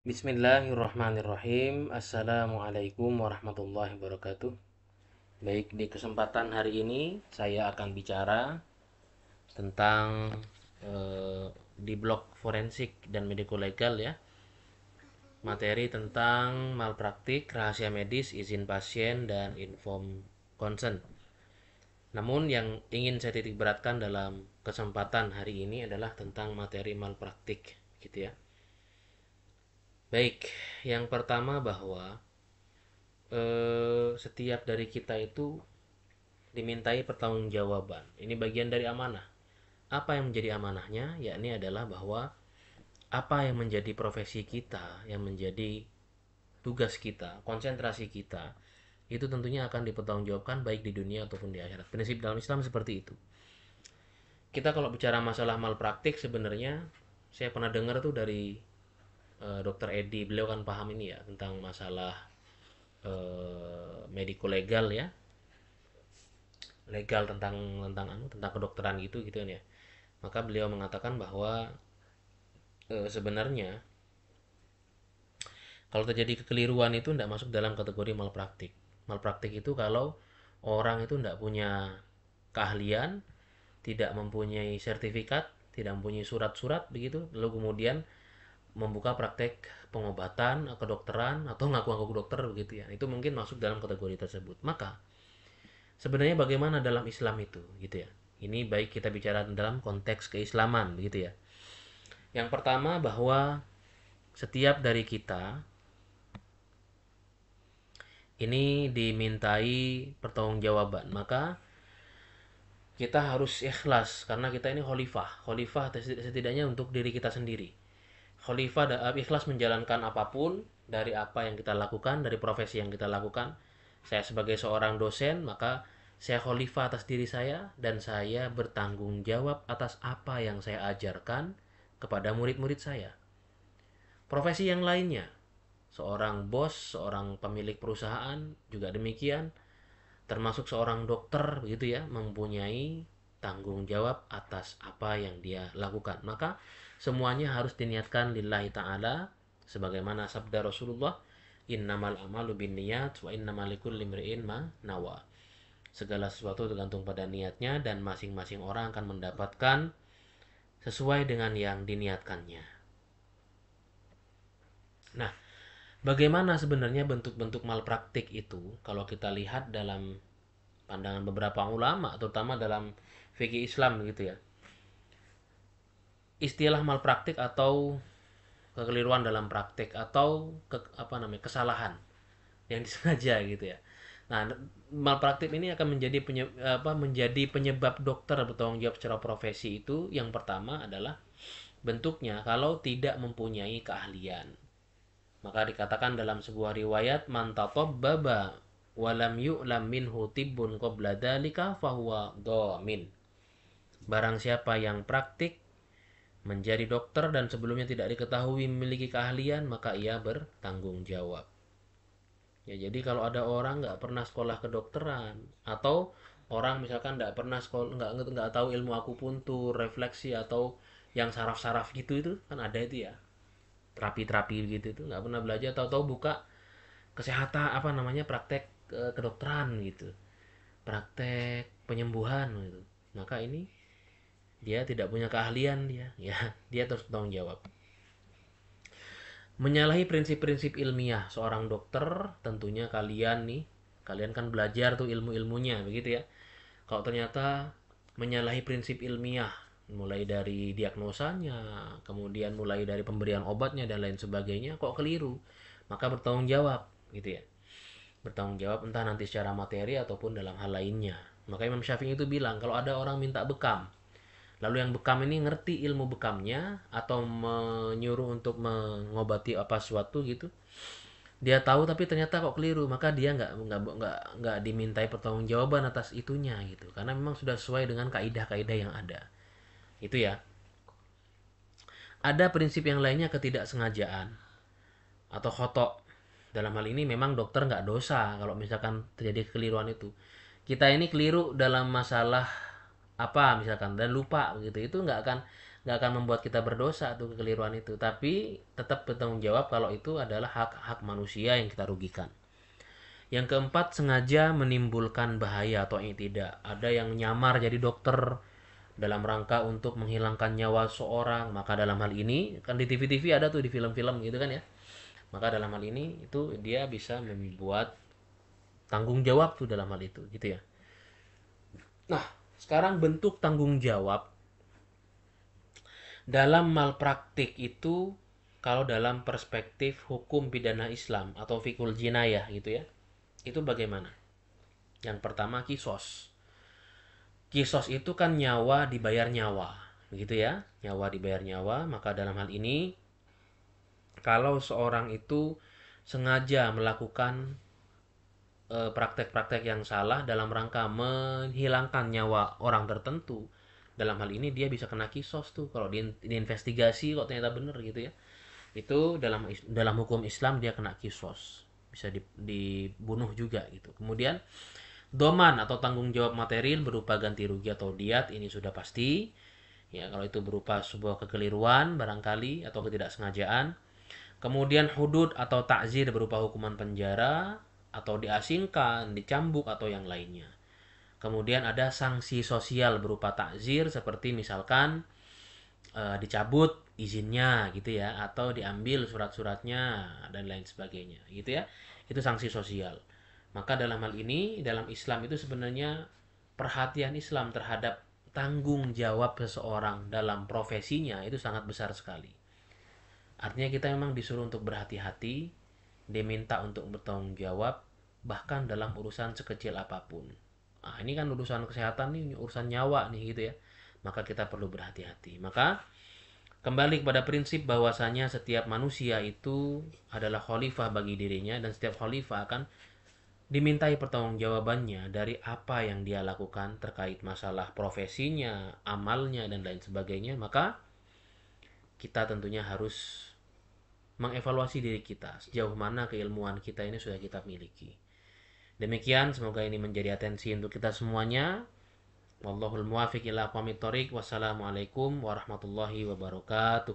Bismillahirrahmanirrahim. Assalamualaikum warahmatullahi wabarakatuh. Baik, di kesempatan hari ini saya akan bicara tentang di blog forensik dan mediko legal ya, materi tentang malpraktik, rahasia medis, izin pasien dan inform consent. Namun yang ingin saya titik beratkan dalam kesempatan hari ini adalah tentang materi malpraktik gitu ya. Baik, yang pertama bahwa setiap dari kita itu dimintai pertanggungjawaban. Ini bagian dari amanah. Apa yang menjadi amanahnya? Yakni adalah bahwa apa yang menjadi profesi kita, yang menjadi tugas kita, konsentrasi kita, itu tentunya akan dipertanggungjawabkan baik di dunia ataupun di akhirat. Prinsip dalam Islam seperti itu. Kita kalau bicara masalah malpraktik sebenarnya saya pernah dengar tuh dari Dokter Edi, beliau kan paham ini ya tentang masalah mediko legal ya, legal tentang kedokteran gitu kan ya. Maka beliau mengatakan bahwa sebenarnya kalau terjadi kekeliruan itu tidak masuk dalam kategori malpraktik. Malpraktik itu kalau orang itu tidak punya keahlian, tidak mempunyai sertifikat, tidak mempunyai surat-surat begitu, lalu kemudian membuka praktek pengobatan, kedokteran atau ngaku-ngaku dokter begitu ya. Itu mungkin masuk dalam kategori tersebut. Maka sebenarnya bagaimana dalam Islam itu gitu ya. Ini baik kita bicara dalam konteks keislaman begitu ya. Yang pertama bahwa setiap dari kita ini dimintai pertanggungjawaban, maka kita harus ikhlas karena kita ini khalifah. Khalifah setidaknya untuk diri kita sendiri. Khalifah ikhlas menjalankan apapun dari apa yang kita lakukan, dari profesi yang kita lakukan. Saya sebagai seorang dosen, maka saya khalifah atas diri saya dan saya bertanggung jawab atas apa yang saya ajarkan kepada murid-murid saya. Profesi yang lainnya, seorang bos, seorang pemilik perusahaan juga demikian, termasuk seorang dokter begitu ya, mempunyai tanggung jawab atas apa yang dia lakukan. Maka semuanya harus diniatkan lillahi ta'ala sebagaimana sabda Rasulullah, innamal amalu binniyat wa innamal likulli imri'in ma nawa. Segala sesuatu tergantung pada niatnya dan masing-masing orang akan mendapatkan sesuai dengan yang diniatkannya. Nah, bagaimana sebenarnya bentuk-bentuk malpraktik itu kalau kita lihat dalam pandangan beberapa ulama, terutama dalam fikih Islam gitu ya. Istilah malpraktik atau kekeliruan dalam praktik atau kesalahan yang disengaja gitu ya. Nah, malpraktik ini akan menjadi penyebab dokter bertanggung jawab secara profesi itu. Yang pertama adalah bentuknya kalau tidak mempunyai keahlian. Maka dikatakan dalam sebuah riwayat, man tatabbaba walam yu'lam minhu tibbun qabla dzalika fahuwa dhamin. Barang siapa yang praktik menjadi dokter dan sebelumnya tidak diketahui memiliki keahlian, maka ia bertanggung jawab. Ya, jadi kalau ada orang nggak pernah sekolah kedokteran atau orang misalkan nggak pernah sekolah, nggak tahu ilmu akupuntur, refleksi atau yang saraf-saraf gitu, itu kan ada itu ya, terapi-terapi gitu, itu nggak pernah belajar, tahu-tahu buka kesehatan apa namanya praktek kedokteran gitu, praktek penyembuhan gitu, maka ini dia tidak punya keahlian, dia ya dia terus bertanggung jawab. Menyalahi prinsip-prinsip ilmiah seorang dokter, tentunya kalian kan belajar tuh ilmu-ilmunya begitu ya. Kalau ternyata menyalahi prinsip ilmiah, mulai dari diagnosanya, kemudian mulai dari pemberian obatnya dan lain sebagainya, kok keliru, maka bertanggung jawab gitu ya. Bertanggung jawab entah nanti secara materi ataupun dalam hal lainnya. Maka Imam Syafi'i itu bilang kalau ada orang minta bekam, lalu yang bekam ini ngerti ilmu bekamnya atau menyuruh untuk mengobati apa sesuatu gitu, dia tahu tapi ternyata kok keliru, maka dia nggak dimintai pertanggungjawaban atas itunya gitu, karena memang sudah sesuai dengan kaidah-kaidah yang ada itu ya. Ada prinsip yang lainnya, ketidaksengajaan atau khotok. Dalam hal ini memang dokter nggak dosa kalau misalkan terjadi kekeliruan itu. Kita ini keliru dalam masalah apa misalkan dan lupa gitu, itu nggak akan membuat kita berdosa tuh kekeliruan itu, tapi tetap bertanggung jawab kalau itu adalah hak-hak manusia yang kita rugikan. Yang keempat, sengaja menimbulkan bahaya atau yang tidak. Ada yang nyamar jadi dokter dalam rangka untuk menghilangkan nyawa seorang, maka dalam hal ini kan di TV-TV ada tuh, di film-film gitu kan ya. Maka dalam hal ini itu dia bisa membuat tanggung jawab tuh dalam hal itu gitu ya. Nah, sekarang bentuk tanggung jawab dalam malpraktik itu kalau dalam perspektif hukum pidana Islam atau fikul jinayah gitu ya. Itu bagaimana? Yang pertama kisos. Kisos itu kan nyawa dibayar nyawa, begitu ya. Nyawa dibayar nyawa, maka dalam hal ini kalau seorang itu sengaja melakukan praktek-praktek yang salah dalam rangka menghilangkan nyawa orang tertentu, dalam hal ini dia bisa kena kisos tuh kalau diinvestigasi kok ternyata benar gitu ya. Itu dalam dalam hukum Islam dia kena kisos, bisa dibunuh juga gitu. Kemudian doman atau tanggung jawab material berupa ganti rugi atau diat, ini sudah pasti ya, kalau itu berupa sebuah kekeliruan barangkali atau ketidaksengajaan. Kemudian hudud atau takzir berupa hukuman penjara atau diasingkan, dicambuk atau yang lainnya. Kemudian ada sanksi sosial berupa takzir seperti misalkan dicabut izinnya gitu ya, atau diambil surat-suratnya dan lain sebagainya gitu ya. Itu sanksi sosial. Maka dalam hal ini dalam Islam itu sebenarnya perhatian Islam terhadap tanggung jawab seseorang dalam profesinya itu sangat besar sekali. Artinya kita memang disuruh untuk berhati-hati, diminta untuk bertanggung jawab bahkan dalam urusan sekecil apapun. Nah, ini kan urusan kesehatan nih, urusan nyawa nih gitu ya. Maka kita perlu berhati-hati. Maka kembali kepada prinsip bahwasanya setiap manusia itu adalah khalifah bagi dirinya, dan setiap khalifah akan dimintai pertanggungjawabannya dari apa yang dia lakukan terkait masalah profesinya, amalnya dan lain sebagainya. Maka kita tentunya harus mengevaluasi diri kita, sejauh mana keilmuan kita ini sudah kita miliki. Demikian, semoga ini menjadi atensi untuk kita semuanya. Wallahul muwafiq ila aqwamit thoriq. Wassalamualaikum warahmatullahi wabarakatuh.